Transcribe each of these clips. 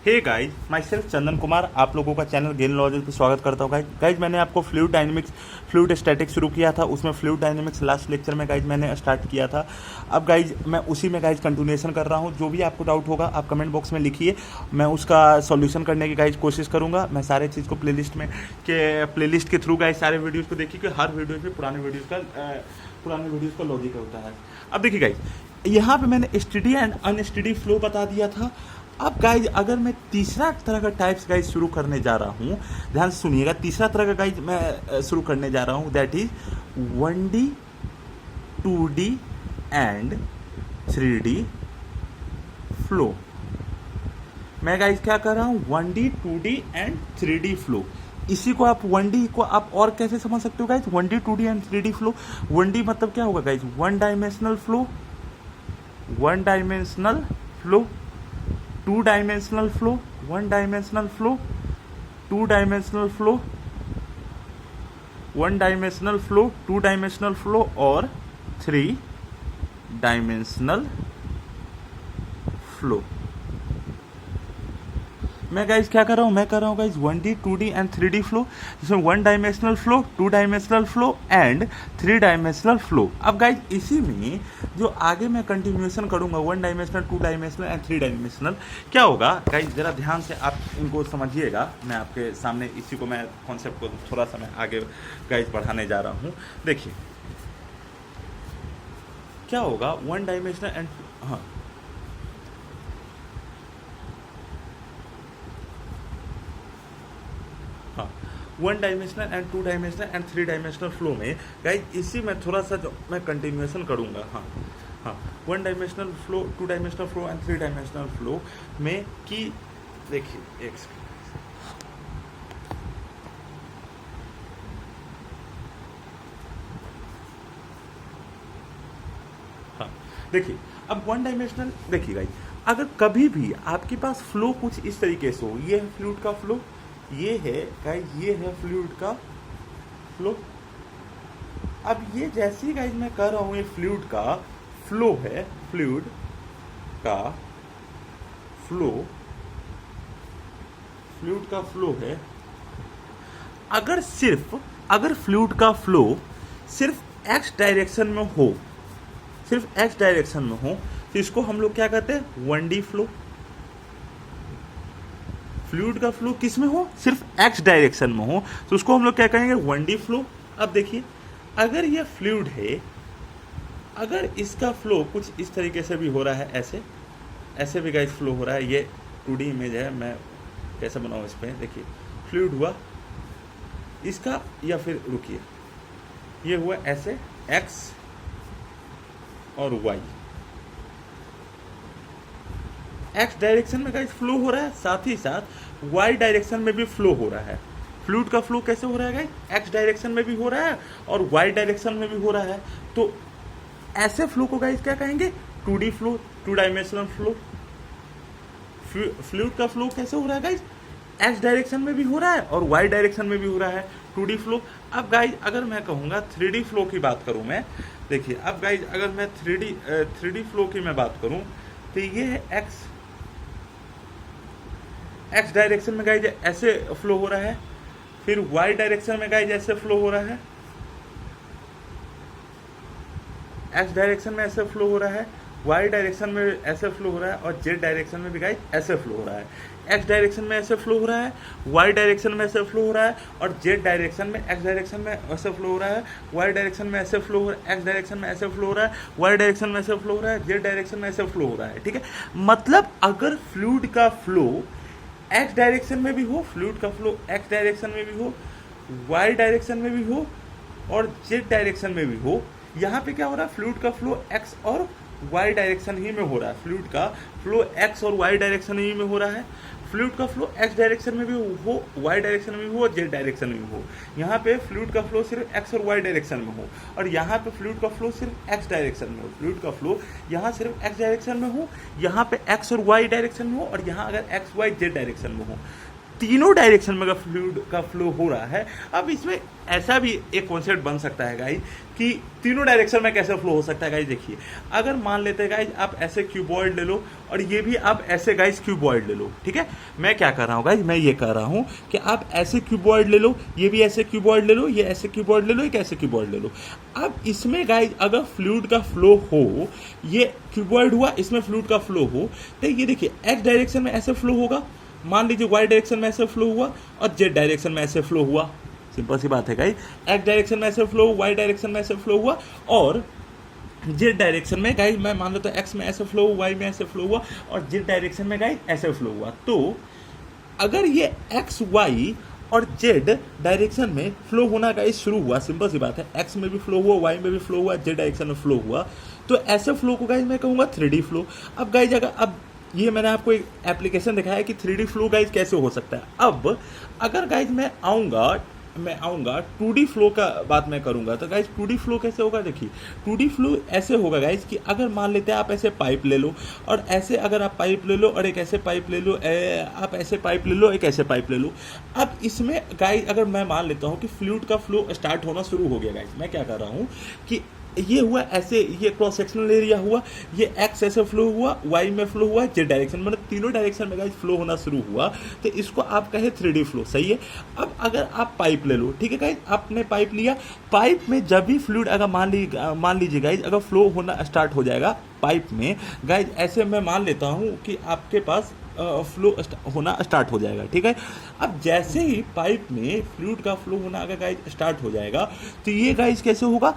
Hey guys, my self Chandan Kumar आप लोगों का चैनल गेन लॉजिक पे स्वागत करता हूँ। गाइज मैंने आपको फ्लूइड डायनेमिक्स फ्लूइड स्टैटिक्स शुरू किया था, उसमें फ्लूइड डायनेमिक्स लास्ट लेक्चर में गाइज मैंने स्टार्ट किया था। अब गाइज मैं उसी में गाइज कंटिन्यूएशन कर रहा हूँ। जो भी आपको डाउट होगा आप कमेंट बॉक्स में लिखिए, मैं उसका सॉल्यूशन करने की गाइज कोशिश करूँगा। मैं सारे चीज़ को प्लेलिस्ट के थ्रू गाइज सारे वीडियोज़ को देखिए कि हर वीडियो में पुराने वीडियोज़ का लॉजिक होता है। अब देखिए गाइज, यहाँ पे मैंने स्टडी एंड अनस्टडी फ्लो बता दिया था। अब गाइज अगर मैं तीसरा तरह का टाइप्स गाइज शुरू करने जा रहा हूँ, ध्यान से सुनिएगा। तीसरा तरह का गाइज मैं शुरू करने जा रहा हूँ, that is 1D 2D and 3D flow. मैं गाइज क्या कर रहा हूँ, 1D 2D and 3D flow. इसी को आप 1D को आप और कैसे समझ सकते हो guys, 1D 2D and 3D flow. 1D मतलब क्या होगा guys, one dimensional flow, one dimensional flow, two dimensional flow, one dimensional flow, two dimensional flow, one dimensional flow, two dimensional flow और 3 डायमेंशनल फ्लो। मैं guys क्या कर रहा हूँ, मैं कर रहा हूँ guys 1D 2D and 3D flow, जिसमें one dimensional flow, two dimensional flow and 3 dimensional flow. अब गाइज इसी में जो आगे मैं कंटिन्यूएशन करूँगा, one dimensional, two dimensional and 3 dimensional, क्या होगा गाइज ज़रा ध्यान से आप इनको समझिएगा। मैं आपके सामने इसी को मैं कॉन्सेप्ट को थोड़ा सा मैं आगे गाइज बढ़ाने जा रहा हूँ। देखिए क्या होगा, one dimensional and one dimensional and to dimensional and 3 dimensional flow में गाइज इसी में थोड़ा सा जो मैं कंटिन्यूएशन करूँगा। हाँ, one dimensional flow, two dimensional flow and 3 dimensional flow में कि देखिए एक सेकंड। हाँ देखिए, अब वन डायमेंशनल देखिए गाइज, अगर कभी भी आपके पास फ्लो कुछ इस तरीके से हो, ये है फ्लूइड का फ्लो, ये है गाइज, ये है फ्लूइड का फ्लो। अब ये जैसे ही गाइज मैं कर रहा हूं, ये फ्लूइड का फ्लो है, फ्लूइड का फ्लो, फ्लूइड का फ्लो है। अगर फ्लूइड का फ्लो सिर्फ एक्स डायरेक्शन में हो, सिर्फ एक्स डायरेक्शन में हो, तो इसको हम लोग क्या कहते हैं, 1D फ्लो। फ्लूइड का फ्लो किस में हो, सिर्फ एक्स डायरेक्शन में हो, तो उसको हम लोग क्या कहेंगे, 1D फ्लो। अब देखिए, अगर ये फ्लूइड है, अगर इसका फ्लो कुछ इस तरीके से भी हो रहा है, ऐसे भी गाइस फ्लो हो रहा है। ये 2D इमेज है, मैं कैसे बनाऊँ इस पर। देखिए फ्लूइड हुआ इसका, या फिर रुकिए, ये हुआ ऐसे एक्स और वाई, एक्स डायरेक्शन में गाइस फ्लो हो रहा है, साथ ही साथ वाई डायरेक्शन में भी फ्लो हो रहा है। फ्लूइड का फ्लो कैसे हो रहा है गाइस, एक्स डायरेक्शन में भी हो रहा है और वाई डायरेक्शन में भी हो रहा है। तो ऐसे फ्लो को गाइस क्या कहेंगे, 2D flow, two dimensional flow. Fluid का फ्लो कैसे हो रहा है गाइस, एक्स डायरेक्शन में भी हो रहा है और वाई डायरेक्शन में भी हो रहा है, 2D फ्लो। अब गाइज अगर मैं कहूँगा 3D फ्लो की बात करूँ मैं, देखिए अब गाइज अगर मैं 3D फ्लो की मैं बात करूँ, तो ये है एक्स डायरेक्शन में गाइज ऐसे फ्लो हो रहा है, फिर वाई डायरेक्शन में गाइज ऐसे फ्लो हो रहा है, एक्स डायरेक्शन में ऐसे फ्लो हो रहा है, वाई डायरेक्शन में ऐसे फ्लो हो रहा है और जेड डायरेक्शन में भी गाइज ऐसे फ्लो हो रहा है। एक्स डायरेक्शन में ऐसे फ्लो हो रहा है, वाई डायरेक्शन में ऐसे फ्लो हो रहा है और जेड डायरेक्शन में, एक्स डायरेक्शन में ऐसे फ्लो हो रहा है, वाई डायरेक्शन में ऐसे फ्लो हो रहा है, एक्स डायरेक्शन में ऐसे फ्लो हो रहा है, वाई डायरेक्शन में ऐसे फ्लो हो रहा है, जेड डायरेक्शन में ऐसे फ्लो हो रहा है। ठीक है, मतलब अगर फ्लूइड का फ्लो एक्स डायरेक्शन में भी हो, फ्लूइड का फ्लो एक्स डायरेक्शन में भी हो, वाई डायरेक्शन में भी हो और जेड डायरेक्शन में भी हो, यहाँ पे क्या हो रहा है, फ्लूइड का फ्लो एक्स और वाई डायरेक्शन ही में हो रहा है। फ्लूइड का फ्लो एक्स और वाई डायरेक्शन ही में हो रहा है। फ्लूइड का फ्लो एक्स डायरेक्शन में भी हो, वाई डायरेक्शन में भी हो, जेड डायरेक्शन में भी हो। यहाँ पे फ्लूइड का फ्लो सिर्फ एक्स और वाई डायरेक्शन में हो और यहाँ पे फ्लूइड का फ्लो सिर्फ एक्स डायरेक्शन में हो। फ्लूइड का फ्लो यहाँ सिर्फ एक्स डायरेक्शन में हो, यहाँ पे एक्स और वाई डायरेक्शन में हो और यहाँ अगर एक्स वाई जेड डायरेक्शन में हो। तीनों डायरेक्शन में अगर फ्लूइड का फ्लो हो रहा है, अब इसमें ऐसा भी एक कॉन्सेप्ट बन सकता है गाइज कि तीनों डायरेक्शन में कैसे फ्लो हो सकता है गाइज। देखिए, अगर मान लेते हैं गाइज आप ऐसे क्यूबॉइड ले लो और ये भी आप ऐसे गाइज क्यूबॉइड ले लो, ठीक है। मैं क्या कर रहा हूँ गाइज, मैं ये कर रहा हूँ कि आप ऐसे क्यूबॉइड ले लो, ये भी ऐसे क्यूबॉइड ले लो, ये ऐसे क्यूबॉइड ले लो, एक ऐसे क्यूबॉइड ले लो। अब इसमें गाइज अगर फ्लूइड का फ्लो हो, ये क्यूबॉइड हुआ, इसमें फ्लूइड का फ्लो हो, तो ये देखिए एक्स डायरेक्शन में ऐसे फ्लो होगा, मान लीजिए वाई डायरेक्शन में ऐसे फ्लो हुआ और जेड डायरेक्शन में ऐसे फ्लो हुआ। सिंपल सी बात है गाइस, एक्स डायरेक्शन में ऐसे फ्लो, वाई डायरेक्शन में ऐसे फ्लो हुआ और जेड डायरेक्शन में गाइस मैं मान लेता हूँ एक्स में ऐसे फ्लो, वाई में ऐसे फ्लो हुआ और जेड डायरेक्शन में गाइस ऐसे फ्लो हुआ। तो अगर ये एक्स वाई और जेड डायरेक्शन में फ्लो होना गाइस शुरू हुआ, सिंपल सी बात है, एक्स में भी फ्लो हुआ, वाई में भी फ्लो हुआ, जेड डायरेक्शन में फ्लो हुआ, तो ऐसे फ्लो को गाइस मैं कहूँगा 3D फ्लो। अब गाइस अब ये मैंने आपको एक एप्लीकेशन दिखाया है कि 3D फ्लो गाइज कैसे हो सकता है। अब अगर गाइज मैं आऊँगा 2D फ्लो का बात मैं करूँगा, तो गाइज 2D फ्लो कैसे होगा। देखिए 2D फ्लो ऐसे होगा गाइज कि अगर मान लेते हैं आप ऐसे पाइप ले लो और ऐसे अगर आप पाइप ले लो और एक ऐसे पाइप ले लो, आप ऐसे पाइप ले लो, एक ऐसे पाइप ले लो। अब इसमें गाइज अगर मैं मान लेता हूँ कि फ्लूइड का फ्लो स्टार्ट होना शुरू हो गया गाइज, मैं क्या कर रहा हूँ कि ये हुआ ऐसे, ये क्रॉस सेक्शनल एरिया हुआ, ये एक्स ऐसे फ्लो हुआ, वाई में फ्लो हुआ, जेड डायरेक्शन, मतलब तीनों डायरेक्शन में गाइस फ्लो होना शुरू हुआ, तो इसको आप कहे 3D फ्लो, सही है। अब अगर आप पाइप ले लो, ठीक है गाइस, आपने पाइप लिया, पाइप में जब भी फ्लूइड अगर मान लीजिए गाइस अगर फ्लो होना स्टार्ट हो जाएगा पाइप में गाइस, ऐसे मैं मान लेता हूँ कि आपके पास फ्लो होना स्टार्ट हो जाएगा, ठीक है। अब जैसे ही पाइप में फ्लूइड का फ्लो होना अगर गाइस स्टार्ट हो जाएगा, तो ये गाइस कैसे होगा,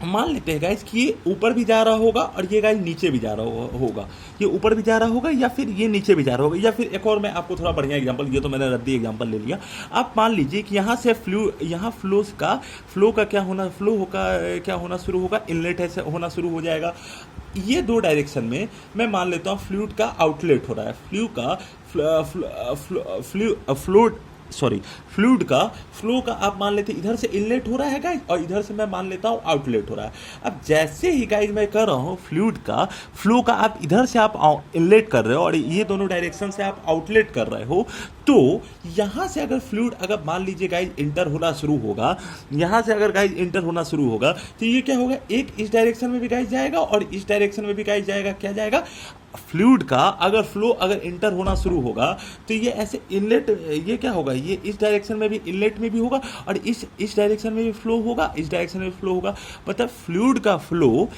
मान लेते हैं गाइस कि ये ऊपर भी जा रहा होगा और ये गाइस नीचे भी जा रहा होगा, ये ऊपर भी जा रहा होगा या फिर ये नीचे भी जा रहा होगा। या फिर एक और मैं आपको थोड़ा बढ़िया एग्जांपल, ये तो मैंने रद्दी एग्जांपल ले लिया। आप मान लीजिए कि यहाँ से यहाँ फ्लो का क्या होना शुरू होगा, इनलेट ऐसे होना शुरू हो जाएगा। ये दो डायरेक्शन में मैं मान लेता हूँ फ्लूइड का आउटलेट हो रहा है, फ्लूइड का फ्लो का आप मान लेते इधर से इनलेट हो रहा है गाइज और इधर से मैं मान लेता हूँ आउटलेट हो रहा है। अब जैसे ही गाइज मैं कर रहा हूँ फ्लूइड का फ्लो का आप इधर से आप इनलेट कर रहे हो और ये दोनों डायरेक्शन से आप आउटलेट कर रहे हो, तो यहाँ से अगर फ्लूइड अगर मान लीजिए गाइज इंटर होना शुरू होगा, यहाँ से अगर गाइज इंटर होना शुरू होगा, तो ये क्या होगा, एक इस डायरेक्शन में भी गाइज जाएगा और इस डायरेक्शन में भी गाइज जाएगा। क्या जाएगा, फ्लूइड का अगर फ्लो अगर इंटर होना शुरू होगा तो ये ऐसे इनलेट, ये क्या होगा, ये इस डायरेक्शन में भी इनलेट में भी होगा और इस डायरेक्शन में भी फ्लो होगा, इस डायरेक्शन में भी फ्लो होगा। मतलब फ्लूइड का फ्लो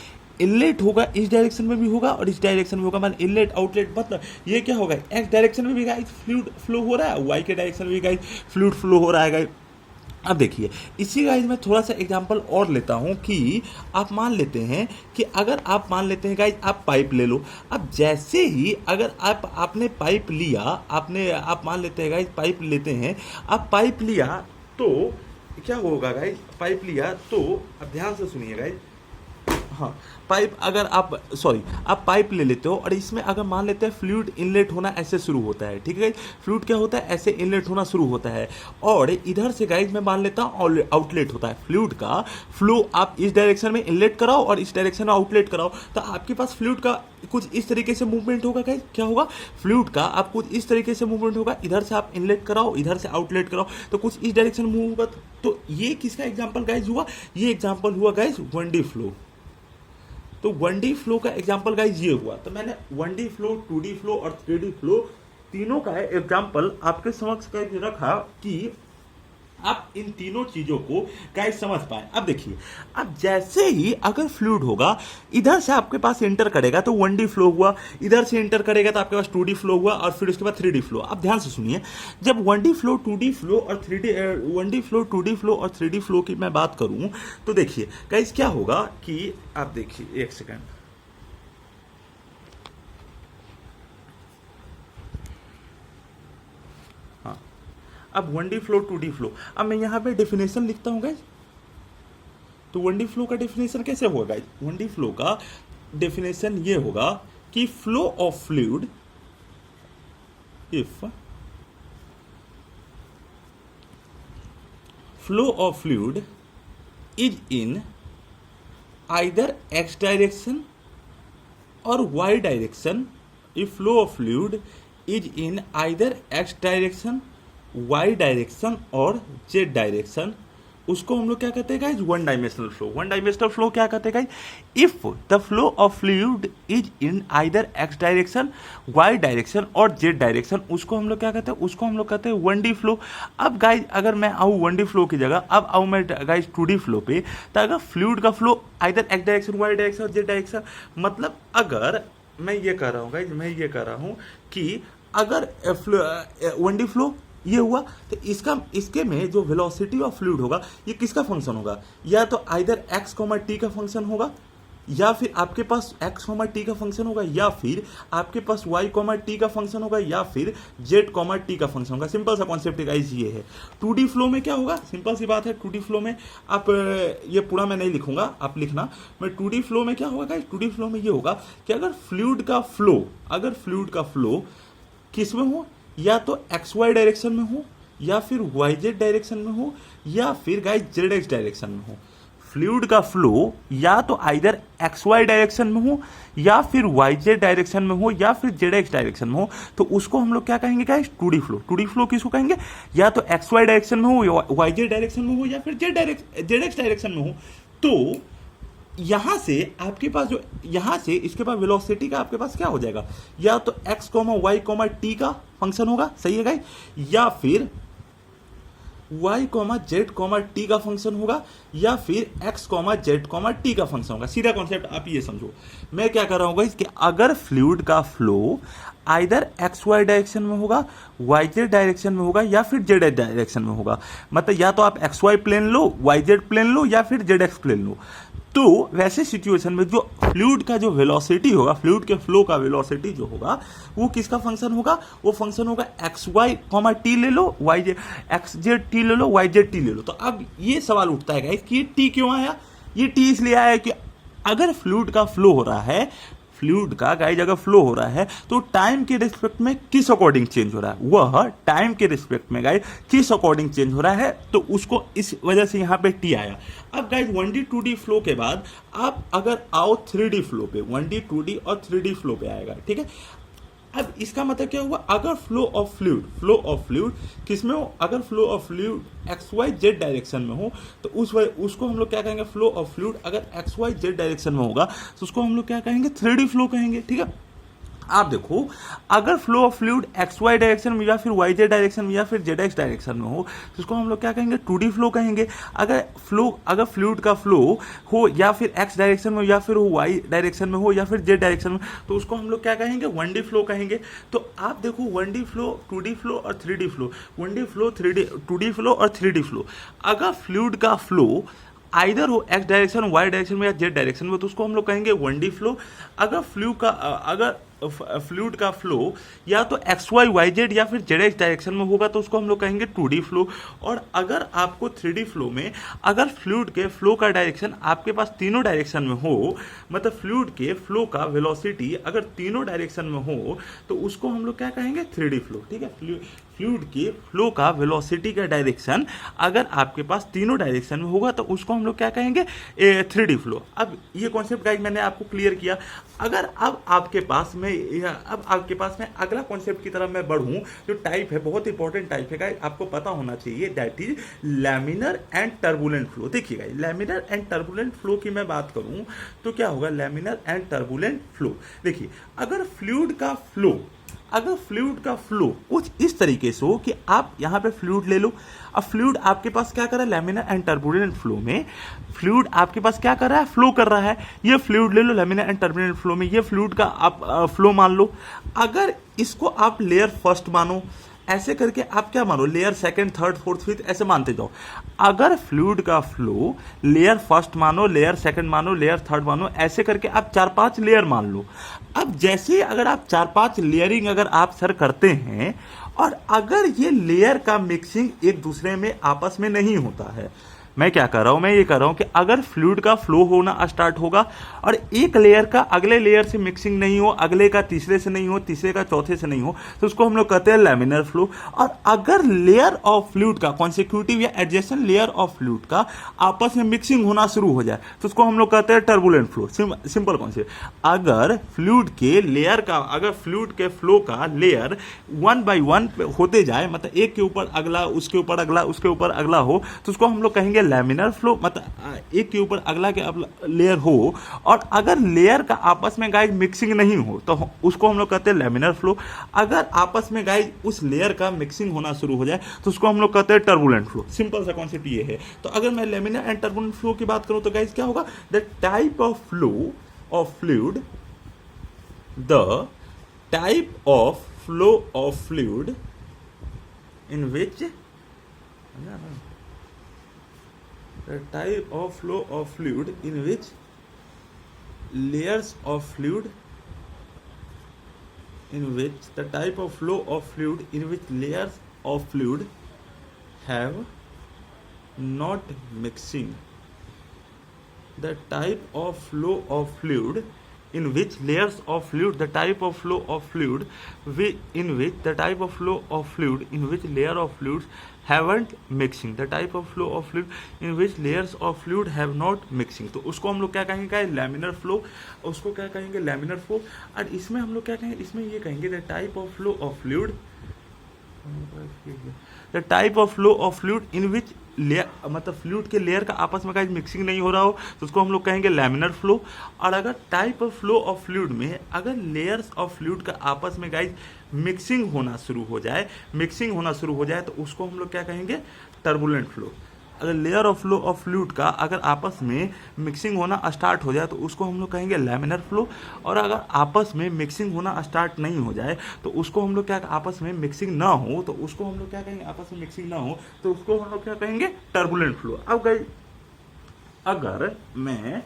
इनलेट होगा, इस डायरेक्शन में भी होगा और इस डायरेक्शन में होगा, मतलब इनलेट आउटलेट। मतलब ये क्या होगा, एक्स डायरेक्शन में भी गाइस फ्लूइड फ्लो हो रहा है, वाई के डायरेक्शन में भी गाइस फ्लूइड फ्लो हो रहा है गाइस। अब देखिए इसी गाइज में थोड़ा सा एग्जांपल और लेता हूँ कि आप मान लेते हैं कि अगर आप मान लेते हैं गाइज आप पाइप ले लो। अब जैसे ही अगर आपने पाइप लिया, आप मान लेते हैं गाइज पाइप लेते हैं, आप पाइप लिया तो क्या होगा गाइज, पाइप लिया तो अब ध्यान से सुनिए गाइज, हाँ पाइप अगर आप पाइप ले लेते हो और इसमें अगर मान लेते हैं फ्लूइड इनलेट होना ऐसे शुरू होता है, ठीक है। फ्लूइड क्या होता है, ऐसे इनलेट होना शुरू होता है और इधर से गाइज मैं मान लेता हूँ आउटलेट होता है। फ्लूइड का फ्लो आप इस डायरेक्शन में इनलेट कराओ और इस डायरेक्शन में आउटलेट कराओ, तो आपके पास फ्लूइड का कुछ इस तरीके से मूवमेंट होगा गाइज। क्या होगा, फ्लूइड का आप कुछ इस तरीके से मूवमेंट होगा, इधर से आप इनलेट कराओ, इधर से आउटलेट कराओ, तो कुछ इस डायरेक्शन में मूव होगा। तो ये किसका एग्जाम्पल गाइज हुआ, ये एग्जाम्पल हुआ गाइज 1D फ्लो। तो 1D फ्लो का एग्जांपल गाइज ये हुआ। तो मैंने 1D फ्लो, 2D फ्लो और 3D फ्लो तीनों का एग्जांपल आपके समक्ष गाइज रखा कि आप इन तीनों चीजों को गाइज समझ पाए। अब देखिए, अब जैसे ही अगर फ्लूइड होगा इधर से आपके पास इंटर करेगा तो 1D फ्लो हुआ, इधर से इंटर करेगा तो आपके पास 2D फ्लो हुआ और फिर उसके बाद 3D फ्लो। अब ध्यान से सुनिए, जब 1D फ्लो, 2D फ्लो और 1D फ्लो, 2D फ्लो और 3D फ्लो की मैं बात करूं तो देखिए गाइज क्या होगा कि आप देखिए, एक सेकेंड, अब 1D फ्लो, 2D फ्लो, अब मैं यहाँ पे डेफिनेशन लिखता हूँ गाइज। तो 1D फ्लो का डेफिनेशन कैसे होगा गाइज, 1D फ्लो का डेफिनेशन ये होगा कि flow of fluid if flow of fluid is in either x direction और y direction, if flow of fluid is in either x direction, Y direction और z direction, उसको हम लोग क्या कहते हैं guys, one dimensional flow. One dimensional flow क्या कहते हैं guys, if the flow of fluid is in either x direction, Y direction और जेड डायरेक्शन, उसको हम लोग क्या कहते हैं, उसको हम लोग कहते हैं 1D फ्लो। अब गाइज अगर मैं आऊँ 1D फ्लो की जगह, अब आऊँ मैं गाइज 2D फ्लो पे, तो अगर फ्लूइड का flow either x direction, Y direction और जेड डायरेक्शन, मतलब अगर मैं ये कह रहा हूँ गाइज, मैं ये कह रहा हूँ कि अगर 1D फ्लो ये हुआ, तो इसके में जो वेलोसिटी ऑफ फ्लूइड होगा ये किसका फंक्शन होगा, या तो आइदर एक्स कॉमा टी का फंक्शन होगा, या फिर आपके पास एक्स कॉमा टी का फंक्शन होगा, या फिर आपके पास वाई कॉमा टी का फंक्शन होगा, या फिर जेड कॉमा टी का फंक्शन होगा। सिंपल सा कॉन्सेप्ट गाइस ये है। 2D फ्लो में क्या होगा, सिंपल सी बात है, 2D फ्लो में आप ये पूरा मैं नहीं लिखूंगा, आप लिखना। मैं 2D फ्लो में क्या होगा गाइस, 2D फ्लो में ये होगा कि अगर फ्लूइड का फ्लो किस में हो, या तो एक्स वाई डायरेक्शन में हो, या फिर वाई जेड डायरेक्शन में हो, या फिर गाइस जेड एक्स डायरेक्शन में हो। फ्लूइड का फ्लो या तो आइदर एक्स वाई डायरेक्शन में हो, या फिर वाई जेड डायरेक्शन में हो, या फिर जेड एक्स डायरेक्शन में हो, तो उसको हम लोग क्या कहेंगे guys, 2D flow. 2D flow किसको कहेंगे, या तो एक्स वाई डायरेक्शन में हो, वाई जेड डायरेक्शन में हो, या फिर जेड एक्स डायरेक्शन में हो। तो यहां से आपके पास जो यहां से इसके पास वेलोसिटी का आपके पास क्या हो जाएगा, या तो x comma y comma t का फंक्शन होगा, सही है गाइस, या फिर y comma z comma t का फंक्शन होगा, या फिर x comma z comma t का फंक्शन होगा। सीधा कॉन्सेप्ट आप ये समझो, मैं क्या कर रहा हूँ गाइस कि अगर फ्लूइड का flow either x y direction में होगा, वाई जेड डायरेक्शन में होगा, या फिर जेड एक्स डायरेक्शन में होगा, मतलब या तो आप एक्स वाई प्लेन लो, वाई जेड प्लेन लो, या फिर जेड एक्स प्लेन लो, तो वैसे सिचुएशन में जो फ्लूइड का जो वेलोसिटी होगा, फ्लूइड के फ्लो का वेलोसिटी जो होगा वो किसका फंक्शन होगा, वो फंक्शन होगा एक्स वाई कॉमा टी ले लो, Y Z X Z T ले लो, वाई जेड टी ले लो। तो अब ये सवाल उठता है गाइस कि ये टी क्यों आया, ये टी इसलिए आया कि अगर फ्लूइड का फ्लो हो रहा है, फ्लूइड का गाइज अगर फ्लो हो रहा है तो टाइम के रिस्पेक्ट में किस अकॉर्डिंग चेंज हो रहा है, वह टाइम के रिस्पेक्ट में गाइज किस अकॉर्डिंग चेंज हो रहा है, तो उसको इस वजह से यहाँ पे टी आया। अब गाइज 1D 2D फ्लो के बाद आप अगर आओ 3D फ्लो पे, 1D 2D और 3D फ्लो पे आएगा, ठीक है। अब इसका मतलब क्या हुआ, अगर फ्लो ऑफ फ्लूइड किसमें हो, अगर flow of fluid x y z direction में हो, तो उसको हम लोग क्या कहेंगे, फ्लो ऑफ फ्लूइड अगर एक्स वाई जेड डायरेक्शन में होगा तो उसको हम लोग क्या कहेंगे, 3D फ्लो कहेंगे, ठीक है। आप देखो, अगर flow of fluid x y direction में, या फिर वाई जेड डायरेक्शन में, या फिर जेड एक्स डायरेक्शन में हो, तो उसको हम लोग क्या कहेंगे, 2D फ्लो कहेंगे। अगर फ्लूइड का फ्लो हो या फिर एक्स डायरेक्शन में, या फिर वो वाई डायरेक्शन में हो, या फिर जेड डायरेक्शन में, तो उसको हम लोग क्या कहेंगे, 1D फ्लो कहेंगे। तो आप देखो 1D फ्लो, 2D फ्लो और 3D flow, 1D flow, 2D flow और 3D फ्लो। अगर फ्लूइड का फ्लो आइदर हो एक्स डायरेक्शन, वाई डायरेक्शन में, या जेड डायरेक्शन में, तो उसको हम लोग कहेंगे 1D फ्लो। अगर फ्लूइड का फ्लो या तो एक्स वाई वाई जेड या फिर जेड एक्स डायरेक्शन में होगा तो उसको हम लोग कहेंगे 2D फ्लो। और अगर आपको 3D फ्लो में अगर फ्लूइड के फ्लो का डायरेक्शन आपके पास तीनों डायरेक्शन में हो, मतलब फ्लूइड के फ्लो का वेलोसिटी अगर तीनों डायरेक्शन में हो, तो उसको हम लोग क्या कहेंगे, 3D फ्लो, ठीक है। फ्लूइड के फ्लो का वेलोसिटी का डायरेक्शन अगर आपके पास तीनों डायरेक्शन में होगा तो उसको हम लोग क्या कहेंगे, 3D फ्लो। अब ये कॉन्सेप्ट गाइस मैंने आपको क्लियर किया। अगर अब आपके पास में अगला कॉन्सेप्ट की तरफ मैं बढ़ूं, जो टाइप है बहुत इंपॉर्टेंट टाइप है गाइस, आपको पता होना चाहिए, that is laminar and turbulent flow. देखिए guys, laminar and turbulent flow की मैं बात करूं तो क्या होगा, लैमिनर एंड टर्बुलेंट फ्लो। देखिए, अगर फ्लूइड का फ्लो कुछ इस तरीके से हो कि आप यहाँ पे फ्लूइड ले लो, अब फ्लूइड आपके पास क्या कर रहा है, लैमिनर एंड टर्बुलेंट फ्लो में फ्लूइड आपके पास क्या कर रहा है, फ्लो कर रहा है। ये फ्लूइड ले लो लैमिनर एंड टर्बुलेंट फ्लो में, ये फ्लूइड का आप फ्लो मान लो। अगर इसको आप लेयर फर्स्ट मानो, ऐसे करके आप क्या मानो, layer second, third, fourth, fifth, ऐसे मानते जाओ। अगर फ्लूइड का फ्लो लेयर फर्स्ट मानो, लेयर सेकंड मानो, लेयर थर्ड मानो, ऐसे करके आप 4-5 लेयर मान लो। अब जैसे अगर आप 4-5 लेयरिंग अगर आप सर करते हैं, और अगर ये लेयर का मिक्सिंग एक दूसरे में आपस में नहीं होता है, मैं क्या कर रहा हूँ, मैं ये कर रहा हूँ कि अगर फ्लूइड का फ्लो होना स्टार्ट होगा और एक लेयर का अगले लेयर से मिक्सिंग नहीं हो, अगले का तीसरे से नहीं हो, तीसरे का चौथे से नहीं हो, तो उसको हम लोग कहते हैं लैमिनर फ्लो। और अगर लेयर ऑफ फ्लूइड का कॉन्सिक्यूटिव या एडजेसेंट लेयर ऑफ फ्लूइड का आपस में मिक्सिंग होना शुरू हो जाए तो उसको हम लोग कहते हैं टर्बुलेंट फ्लो। सिंपल कॉन्सेप्ट, अगर फ्लूइड के लेयर का, अगर फ्लूइड के फ्लो का लेयर 1 by 1 होते जाए, मतलब एक के ऊपर अगला, उसके ऊपर अगला, उसके ऊपर अगला हो, तो उसको हम लोग कहेंगे लैमिनर फ्लो। मतलब एक के ऊपर अगला के लेयर हो और अगर लेयर का आपस में गाइज मिक्सिंग नहीं हो तो उसको हम लोग कहते हैं लैमिनर फ्लो। अगर आपस में गाइज उस लेयर का मिक्सिंग होना शुरू हो जाए तो उसको हम लोग कहते हैं टर्बुलेंट फ्लो। सिंपल सा कॉन्सेप्ट ये है। तो अगर मैं लैमिनर एंड टर्बुलेंट फ्लो की बात करूं तो गाइज क्या होगा, the type of flow of fluid, the type of flow of fluid in which the type of flow of fluid in which layers of fluid, in which the type of flow of fluid in which layers of fluid have not mixing, the type of flow of fluid in which layers of fluid, the type of flow of fluid in which the type of flow of fluid in which layer of fluids haven't mixing, the type of flow of fluid in which layers of fluid have not mixing। तो उसको हम लोग क्या कहेंगे, laminar flow. उसको क्या कहेंगे, laminar flow. और इसमें हम लोग क्या कहेंगे, इसमें ये कहेंगे the type of flow of fluid, the type of flow of fluid in which layer, मतलब फ्लूइड के लेयर का आपस में गाइस मिक्सिंग नहीं हो रहा हो तो उसको हम लोग कहेंगे लैमिनर फ्लो। और अगर type of flow of fluid में अगर लेयर्स ऑफ फ्लूइड का आपस में गाइस मिक्सिंग होना शुरू हो जाए, मिक्सिंग होना शुरू हो जाए तो उसको हम लोग क्या कहेंगे, टर्बुलेंट फ्लो। अगर layer of flow of fluid का अगर आपस में मिक्सिंग होना स्टार्ट हो जाए तो उसको हम लोग कहेंगे लैमिनर फ्लो। और अगर आपस में मिक्सिंग होना स्टार्ट नहीं हो जाए तो उसको हम लोग क्या, आपस में मिक्सिंग ना हो तो उसको हम लोग क्या कहेंगे, आपस में मिक्सिंग ना हो तो उसको हम लोग क्या कहेंगे, टर्बुलेंट फ्लो। अब गाइस अगर मैं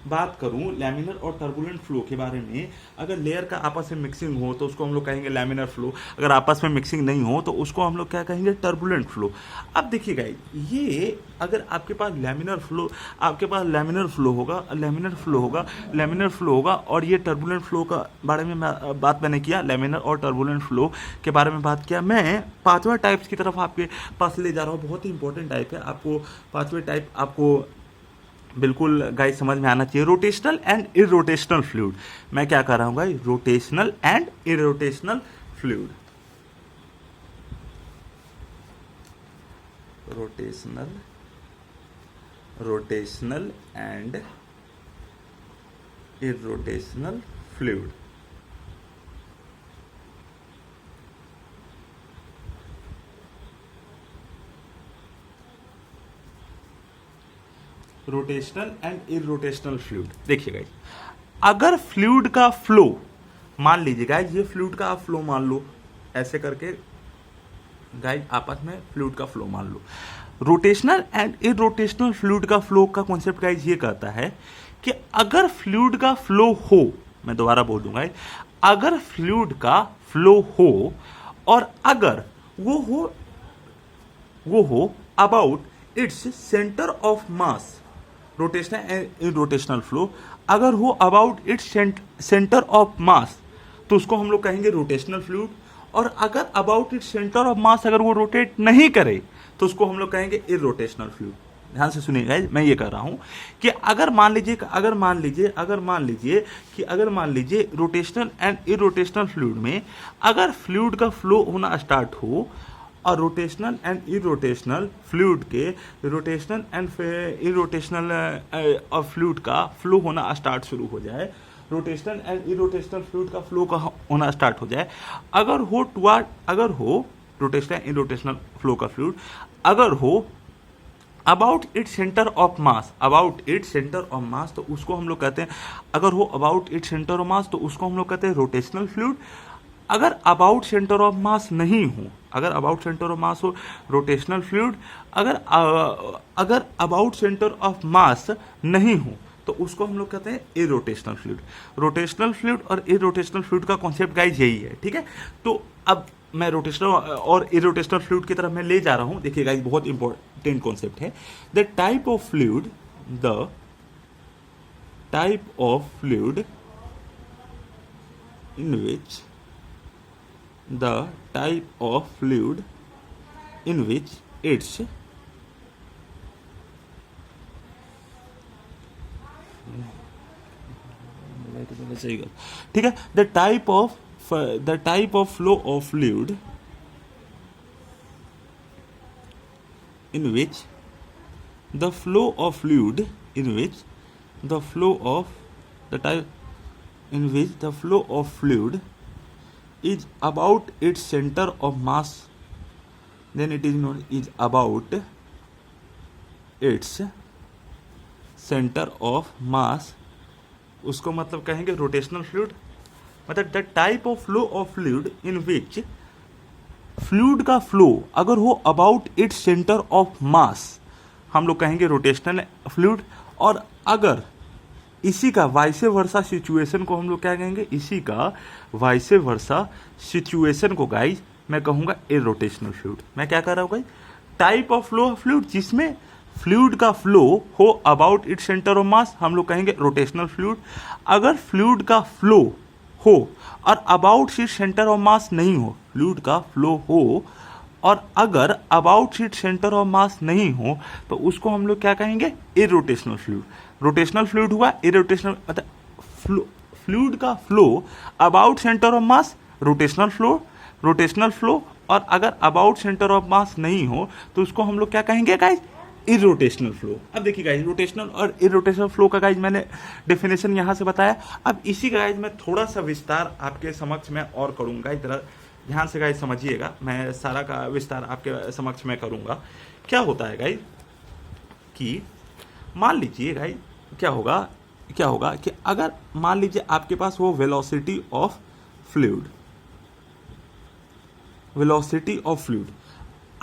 बात करूं लैमिनर और टर्बुलेंट फ्लो के बारे में, अगर लेयर का आपस में मिक्सिंग हो तो उसको हम लोग कहेंगे लैमिनर फ्लो, अगर आपस में मिक्सिंग नहीं हो तो उसको हम लोग क्या कहेंगे, टर्बुलेंट फ्लो। अब देखिए गाइस, ये अगर आपके पास लैमिनर फ्लो, आपके पास लैमिनर फ्लो होगा, लैमिनर फ्लो होगा, लैमिनर फ्लो होगा और ये टर्बुलेंट फ्लो का बारे में बात मैंने किया, लैमिनर और टर्बुलेंट फ्लो के बारे में बात किया। मैं पांचवा टाइप्स की तरफ आपके पास ले जा रहा हूँ, बहुत ही इंपॉर्टेंट टाइप है, आपको पांचवें टाइप आपको बिल्कुल गाइस समझ में आना चाहिए, रोटेशनल एंड इरोटेशनल फ्लूइड। मैं क्या कर रहा हूँ guys, rotational and irrotational fluid, rotational and irrotational fluid. Rotational and irrotational fluid. देखिए गाइस, अगर फ्लूइड का फ्लो, मान लीजिए गाइस ये फ्लूइड का आप फ्लो मान लो, ऐसे करके गाइस आपस में फ्लूइड का फ्लो मान लो। रोटेशनल एंड इरोटेशनल फ्लूइड का फ्लो का कॉन्सेप्ट गाइस ये कहता है कि अगर फ्लूइड का फ्लो हो, मैं दोबारा बोल दूंगा, अगर फ्लूइड का फ्लो हो और अगर वो हो about its centre of mass, rotational and irrotational flow, अगर हो about its centre of mass तो उसको हम लोग कहेंगे रोटेशनल फ्लूइड। और अगर about its centre of mass अगर वो रोटेट नहीं करे तो उसको हम लोग कहेंगे इरोटेशनल फ्लूइड। ध्यान से सुनिएगा, मैं ये कह रहा हूं कि अगर मान लीजिए रोटेशनल एंड इरोटेशनल फ्लूइड में अगर फ्लूइड का फ्लो होना स्टार्ट हो और रोटेशनल एंड इरोटेशनल फ्लूइड के रोटेशनल एंड इरोटेशनल फ्लूइड का फ्लो होना स्टार्ट शुरू हो जाए, रोटेशनल एंड इरोटेशनल फ्लूइड का फ्लो का होना स्टार्ट हो जाए, अगर हो रोटेशनल एंड इरोटेशनल फ्लो का फ्लूइड अगर हो about its centre of mass, तो उसको हम लोग कहते हैं, अगर हो about its centre of mass तो उसको हम लोग कहते हैं रोटेशनल फ्लूइड। अगर अबाउट सेंटर ऑफ मास नहीं हो, अगर अबाउट सेंटर ऑफ मास हो रोटेशनल फ्लूइड, अगर अबाउट सेंटर ऑफ मास नहीं हो तो उसको हम लोग कहते हैं इरोटेशनल फ्लूइड। रोटेशनल फ्लूइड और इरोटेशनल फ्लूइड का कॉन्सेप्ट गाइस यही है, ठीक है। तो अब मैं रोटेशनल और इरोटेशनल फ्लूइड की तरफ मैं ले जा रहा हूं। देखिए गाइस बहुत इंपॉर्टेंट, इंपॉर्टेंट कॉन्सेप्ट है। The type of fluid in which it's ठीक है, the type of flow of fluid in which the flow of fluid in which the flow of fluid is about its center of mass, then it is known is about its center of mass, उसको मतलब कहेंगे rotational fluid. मतलब the type of flow of fluid in which fluid का flow अगर हो about its centre of mass, हम लोग कहेंगे रोटेशनल फ्लूइड। और अगर इसी का वाइसे वर्सा सिचुएशन को हम लोग क्या कहेंगे, इसी का वाइसे वर्सा सिचुएशन को गाइज मैं कहूँगा इरोटेशनल फ्लूइड। मैं क्या कर रहा हूँ guys, type of flow of fluid जिसमें फ्लूइड का फ्लो हो about its centre of mass, हम लोग कहेंगे रोटेशनल फ्लूइड। अगर फ्लूइड का फ्लो हो और about seat centre of mass नहीं हो, फ्लूइड का फ्लो हो और अगर about seat centre of mass नहीं हो, तो उसको हम लोग क्या कहेंगे, इरोटेशनल फ्लूइड। रोटेशनल फ्लूइड हुआ इरोटेशनल, मतलब फ्लूइड का flow about centre of mass rotational flow, और अगर अबाउट सेंटर ऑफ मास नहीं हो तो उसको हम लोग क्या कहेंगे गाइज, इरोटेशनल फ्लो। अब देखिए गाइज, रोटेशनल और इरोटेशनल फ्लो का गाइज मैंने डेफिनेशन यहाँ से बताया। अब इसी का गाइज मैं थोड़ा सा विस्तार आपके समक्ष में और करूँगा, इधर ध्यान से गाइज समझिएगा, मैं सारा का विस्तार आपके समक्ष में करूँगा। क्या होता है गाइज कि मान लीजिए गाइज क्या होगा कि अगर मान लीजिए आपके पास वो वेलोसिटी ऑफ फ्लूइड,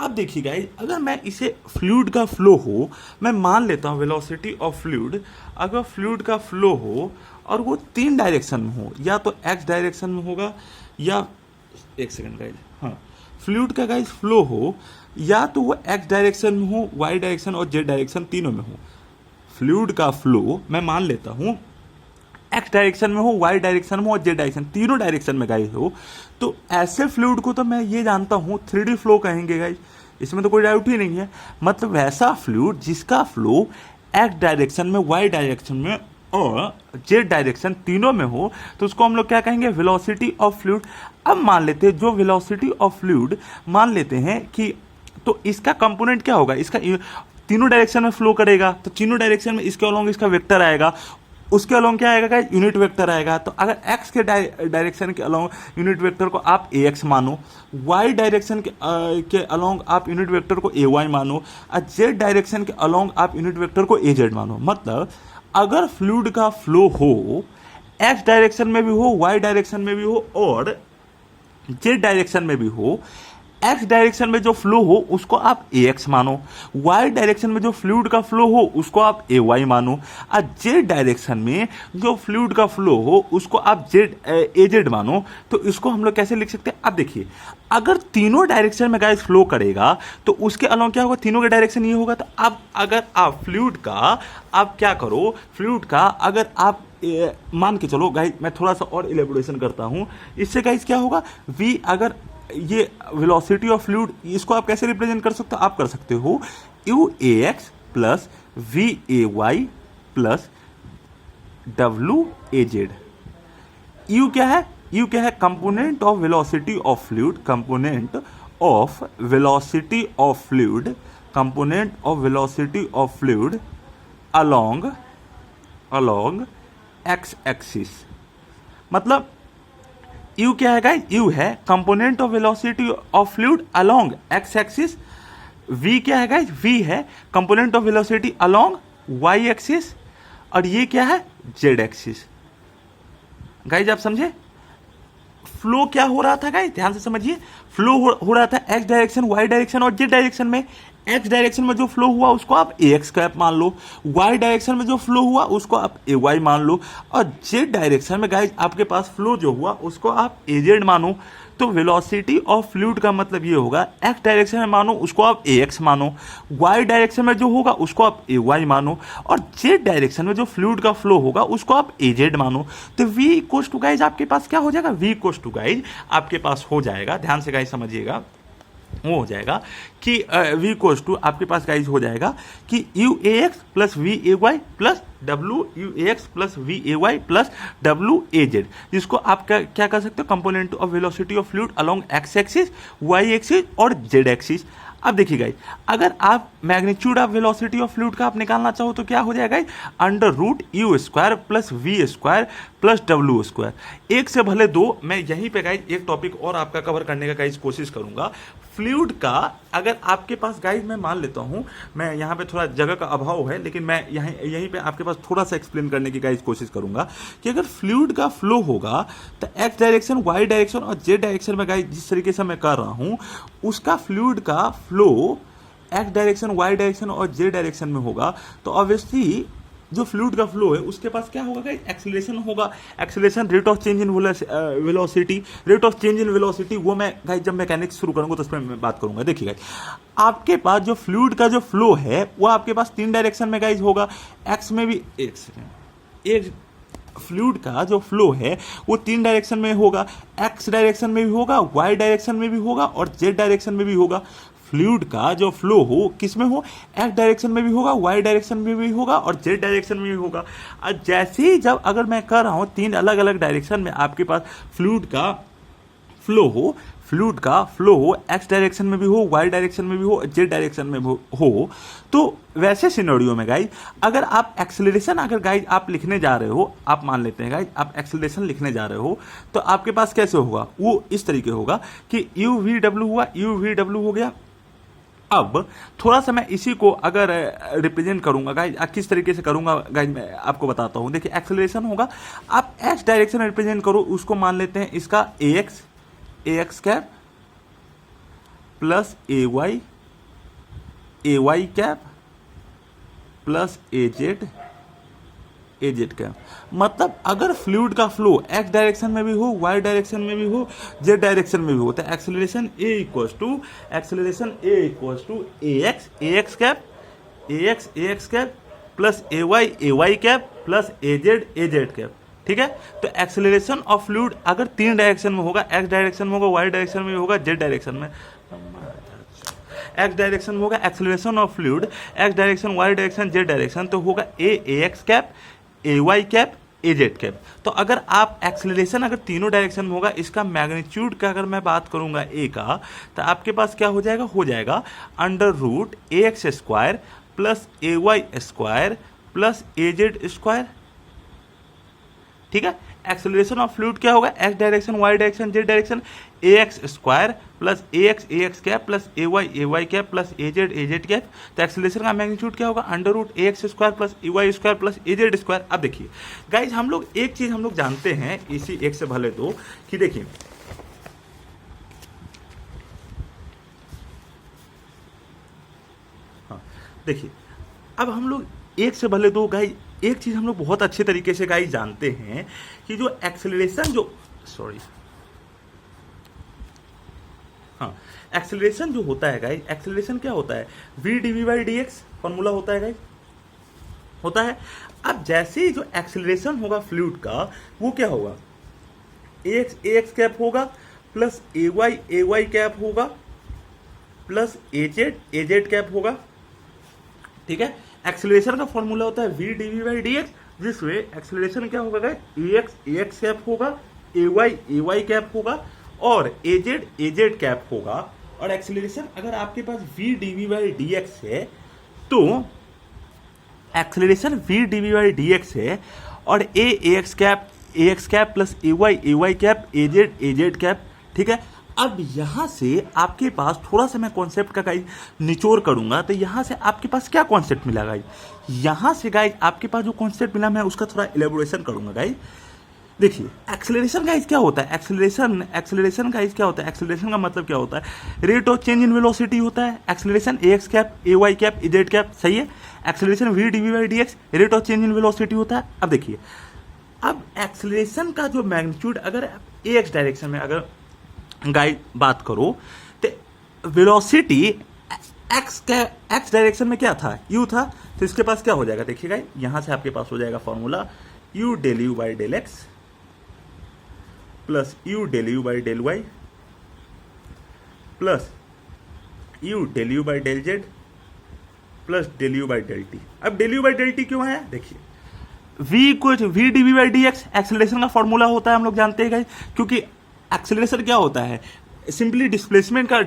अब देखिए गाइज, अगर मैं इसे फ्लूइड का फ्लो हो, मैं मान लेता हूँ वेलोसिटी ऑफ फ्लूइड, अगर फ्लूइड का फ्लो हो और वो 3 डायरेक्शन में हो, या तो एक्स डायरेक्शन में होगा, या एक सेकंड गाइज, हाँ, फ्लूइड का गाइज फ्लो हो या तो वो एक्स डायरेक्शन में हो, वाई डायरेक्शन और जेड डायरेक्शन तीनों में हो। फ्लूइड का फ्लो मैं मान लेता हूँ एक्स डायरेक्शन में हो, वाई डायरेक्शन में हो और जेड डायरेक्शन, तीनों डायरेक्शन में गाइज हो, तो ऐसे फ्लूइड को तो मैं ये जानता हूँ 3D फ्लो कहेंगे गाइज, इसमें तो कोई डाउट ही नहीं है। मतलब वैसा फ्लूइड जिसका फ्लो एक्स डायरेक्शन में, वाई डायरेक्शन में और जेड डायरेक्शन तीनों में हो, तो उसको हम लोग क्या कहेंगे, वेलोसिटी ऑफ फ्लूइड। अब मान लेते हैं जो वेलोसिटी ऑफ फ्लूइड मान लेते हैं कि, तो इसका कंपोनेंट क्या होगा, इसका तीनों डायरेक्शन में फ्लो करेगा, तो तीनों डायरेक्शन में इसके अलोंग इसका वेक्टर आएगा, उसके अलोंग क्या आएगा, यूनिट वेक्टर आएगा। तो अगर एक्स के डायरेक्शन के अलोंग यूनिट वेक्टर को आप ए एक्स मानो, वाई डायरेक्शन के अलोंग आप यूनिट वेक्टर को ए वाई मानो, और जेड डायरेक्शन के अलोंग आप यूनिट वेक्टर को ए जेड मानो। मतलब अगर फ्लूइड का फ्लो हो एक्स डायरेक्शन में भी हो, वाई डायरेक्शन में भी हो और जेड डायरेक्शन में भी हो, एक्स डायरेक्शन में जो फ्लो हो उसको आप ए एक्स मानो, वाई डायरेक्शन में जो फ्लूइड का फ्लो हो उसको आप ए वाई मानो, और जेड डायरेक्शन में जो फ्लूइड का फ्लो हो उसको आप ए जेड मानो। तो इसको हम लोग कैसे लिख सकते हैं, अब देखिए, अगर तीनों डायरेक्शन में गाइस फ्लो करेगा तो उसके अलावा क्या होगा, तीनों का डायरेक्शन ये होगा। तो अब अगर आप फ्लूइड का आप क्या करो, फ्लूइड का अगर आप मान के चलो गाइस, मैं थोड़ा सा और इलेबोरेशन करता हूं, इससे गाइस क्या होगा, वी अगर ये वेलोसिटी ऑफ फ्लूइड, इसको आप कैसे रिप्रेजेंट कर सकते हो, आप कर सकते हो u A x plus V A Y plus W A z. U क्या है, यू क्या है, component of velocity of fluid, component of velocity of fluid, component of velocity of fluid along x axis. मतलब u क्या है guys, u है component of velocity of fluid along x axis. V क्या है guys, v है component of velocity along y axis, और ये क्या है, जेड एक्सिस। गाइस आप समझे फ्लो क्या हो रहा था गाइस, ध्यान से समझिए, फ्लो हो रहा था एक्स डायरेक्शन, वाई डायरेक्शन और जेड डायरेक्शन में। एक्स डायरेक्शन में जो फ्लो हुआ उसको आप ए एक्स कैप मान लो, वाई डायरेक्शन में जो फ्लो हुआ उसको आप ए वाई मान लो, और जेड डायरेक्शन में गाइस आपके पास फ्लो जो हुआ उसको आप ए जेड मानो। तो वेलोसिटी ऑफ फ्लूइड का मतलब ये होगा एक्स डायरेक्शन में मानो उसको आप ए एक्स मानो, वाई डायरेक्शन में जो होगा उसको आप ए वाई मानो, और जेड डायरेक्शन में जो फ्लूइड का फ्लो होगा उसको आप ए जेड मानो। तो v इक्वल्स टू गाइज आपके पास क्या हो जाएगा, v इक्वल्स टू गाइज आपके पास हो जाएगा, ध्यान से गाइज समझिएगा, वो हो जाएगा कि v इक्वल्स टू आपके पास गाइज हो जाएगा कि U A x plus V A Y plus W U A x plus V A Y plus W A Z, जिसको आप क्या कर सकते हो, component of velocity of fluid along x axis, Y axis और जेड एक्सिस। अब देखिए guys, अगर आप magnitude of velocity of fluid का आप निकालना चाहो तो क्या हो जाएगा, under root U square plus V square plus W square. एक से भले दो, मैं यहीं पे गाइज एक टॉपिक और आपका कवर करने का गाइज कोशिश करूंगा। फ्लूइड का अगर आपके पास गाइज, मैं मान लेता हूं, मैं यहाँ पे थोड़ा जगह का अभाव है लेकिन मैं यहीं पे आपके पास थोड़ा सा एक्सप्लेन करने की गाइज कोशिश करूंगा कि अगर फ्लूइड का फ्लो होगा तो एक्स डायरेक्शन, वाई डायरेक्शन और जेड डायरेक्शन में गाइज जिस तरीके से मैं कर रहा हूं उसका फ्लूइड का flow x direction, Y direction और जेड डायरेक्शन में होगा, तो ऑब्वियसली जो फ्लूइड का फ्लो है उसके पास क्या होगा गाइस, एक्सीलरेशन होगा। Acceleration rate of change in velocity, rate of change in velocity वो मैं गाइस जब मैकेनिक्स शुरू करूंगा तो उस पर मैं बात करूंगा। देखिए गाइस, आपके पास जो फ्लूइड का जो फ्लो है वो आपके पास तीन डायरेक्शन में गाइस होगा, एक्स में भी एक फ्लूइड का जो फ्लो है वो तीन डायरेक्शन में होगा, एक्स डायरेक्शन में भी होगा, वाई डायरेक्शन में भी होगा और जेड डायरेक्शन में भी होगा। फ्लूइड का जो फ्लो हो किस में हो, एक्स डायरेक्शन में भी होगा, वाई डायरेक्शन में भी होगा और जेड डायरेक्शन में भी होगा। और जैसे ही जब अगर मैं कर रहा हूं तीन अलग अलग डायरेक्शन में आपके पास फ्लूइड का फ्लो हो, फ्लूइड का फ्लो हो एक्स डायरेक्शन में भी हो, वाई डायरेक्शन में भी हो, जेड डायरेक्शन में हो, तो वैसे सिनेरियो में गाइज अगर आप एक्सेलरेशन अगर गाइज आप लिखने जा रहे हो, आप मान लेते हैं गाइज आप एक्सेलरेशन लिखने जा रहे हो, तो आपके पास कैसे होगा, वो इस तरीके होगा कि यू वी डब्ल्यू हुआ, यू वी डब्ल्यू हो गया। अब थोड़ा सा मैं इसी को अगर रिप्रेजेंट करूंगा गाइज, किस तरीके से करूंगा गाइज मैं आपको बताता हूं। देखिए एक्सेलरेशन होगा, आप एक्स डायरेक्शन रिप्रेजेंट करो, उसको मान लेते हैं इसका ए एक्स कैप प्लस ए वाई कैप प्लस ए जेड कैप। मतलब अगर फ्लूइड का फ्लो एक्स डायरेक्शन में भी हो, वाई डायरेक्शन में भी हो, जेड डायरेक्शन में भी हो, तो acceleration a equals to a x cap plus A Y cap plus A Z cap. ठीक है, तो एक्सेलरेशन ऑफ फ्लूइड अगर तीन डायरेक्शन में होगा, एक्स डायरेक्शन में होगा, वाई डायरेक्शन में होगा, जेड डायरेक्शन में, एक्स डायरेक्शन में होगा acceleration of fluid, x direction, Y direction, Z direction, तो होगा a x cap, a Y cap, a Z cap. तो अगर आप एक्सेलरेशन अगर तीनों डायरेक्शन में होगा, इसका मैग्नीट्यूड का अगर मैं बात करूंगा ए का, तो आपके पास क्या हो जाएगा under root A X square plus A Y square plus A Z square. ठीक है, एक्सेलरेशन ऑफ फ्लूइड क्या होगा, X direction, Y direction, Z direction, A X square plus A x cap plus A Y cap plus A Z cap. तो acceleration का magnitude क्या होगा, under root A X square plus A Y square plus A Z square. अब देखिए guys, हम लोग एक चीज हम लोग जानते हैं इसी एक से भले दो कि देखिए हाँ देखिए, अब हम लोग एक से भले दो गाइज एक चीज हम लोग बहुत अच्छे तरीके से गाइज जानते हैं कि जो एक्सेलरेशन एक्सेलरेशन जो होता है गाइज, एक्सेलरेशन क्या होता है, v dv by D x formula होता है गाइज, होता है। अब जैसे ही जो एक्सेलरेशन होगा फ्लूइड का वो क्या होगा, ए एक्स कैप होगा प्लस ए वाई कैप होगा प्लस ए जेड कैप होगा। ठीक है, एक्सेलरेशन का फॉर्मूला होता है v dv by D x, जिसमें एक्सेलरेशन क्या होगा गाइज, ए एक्स कैप होगा, ए वाई कैप होगा और ए जेड कैप होगा। और एक्सेलरेशन अगर आपके पास v dv by D x है तो acceleration v dv by D x है और ए x cap plus A Y cap, a Z cap. ठीक है, अब यहां से आपके पास थोड़ा सा मैं कॉन्सेप्ट का गाइज निचोड़ करूंगा, तो यहां से आपके पास क्या कॉन्सेप्ट मिला गाइज, यहां से गाइज आपके पास जो कॉन्सेप्ट मिला मैं उसका थोड़ा इलेबोरेशन करूंगा गाइज। देखिए एक्सेलरेशन गाइज क्या होता है, एक्सेलरेशन गाइज क्या होता है, एक्सेलरेशन का मतलब क्या होता है, rate of change in velocity होता है। Acceleration a x cap, a Y cap, a Z cap, सही है। Acceleration v d v by D x rate of change in velocity होता है। अब देखिए, अब एक्सेलरेशन का जो मैग्नीट्यूड अगर ए एक्स डायरेक्शन में अगर गाइज बात करो तो वेलोसिटी एक्स डायरेक्शन में क्या था, यू था, तो इसके पास क्या हो जाएगा, देखिए गाइज यहां से आपके पास हो जाएगा formula U del you by del x plus U del you by del Y plus U del you by del Z plus del you by del T. अब del you by del T क्यों है, देखिए v कुछ v D V by D X acceleration का formula होता है, हम लोग जानते हैं गाइस, क्योंकि एक्सेलरेशन क्या होता है, सिंपली डिस्प्लेसमेंट का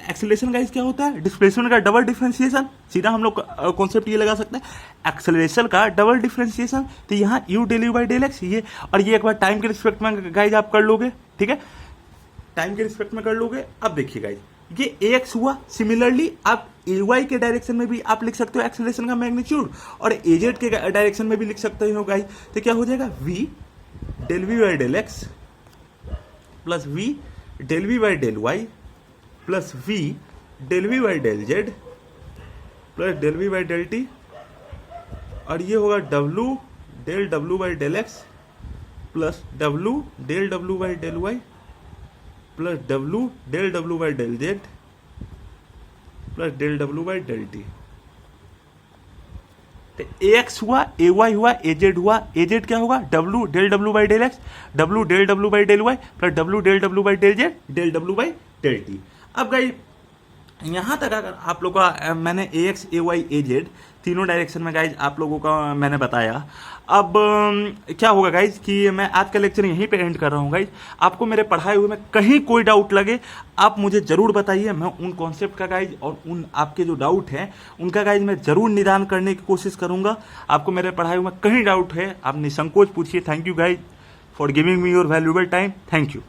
एक्सेलरेशन गाइस क्या होता है, डिस्प्लेसमेंट का डबल डिफरेंशिएशन। सीधा हम लोग कॉन्सेप्ट ये लगा सकते हैं एक्सेलरेशन का डबल डिफरेंशिएशन। तो यहाँ u del you by del x ये, और ये एक बार टाइम के रिस्पेक्ट में गाइज आप कर लोगे, ठीक है, टाइम के रिस्पेक्ट में कर लोगे। अब देखिए गाइज ये ax हुआ, सिमिलरली आप ay के डायरेक्शन में भी आप लिख सकते हो एक्सेलरेशन का मैग्नीट्यूड, और az के डायरेक्शन में भी लिख सकते हो गाइज। तो क्या हो जाएगा v del v by del x plus v del v by del Y plus v del v by del Z plus del v by del t, और ये होगा w del w by del x plus w del w by del Y plus w del w by del Z plus del w by del t. तो ax हुआ, ay हुआ, az हुआ, az क्या होगा, w del w by del x, w del w by del Y plus w del w by del z del w by del T. अब guys यहाँ तक अगर आप लोगों का मैंने ax, ay, az तीनों डायरेक्शन में गाइज आप लोगों का मैंने बताया। अब क्या होगा गाइज कि मैं आज का लेक्चर यहीं पे एंड कर रहा हूँ गाइज। आपको मेरे पढ़ाए हुए में कहीं कोई डाउट लगे आप मुझे ज़रूर बताइए, मैं उन कॉन्सेप्ट का गाइज और उन आपके जो डाउट हैं उनका गाइज मैं ज़रूर निदान करने की कोशिश करूँगा। आपको मेरे पढ़ाए हुए में कहीं डाउट है आप निसंकोच पूछिए। Thank you guys for giving me your valuable time. Thank you.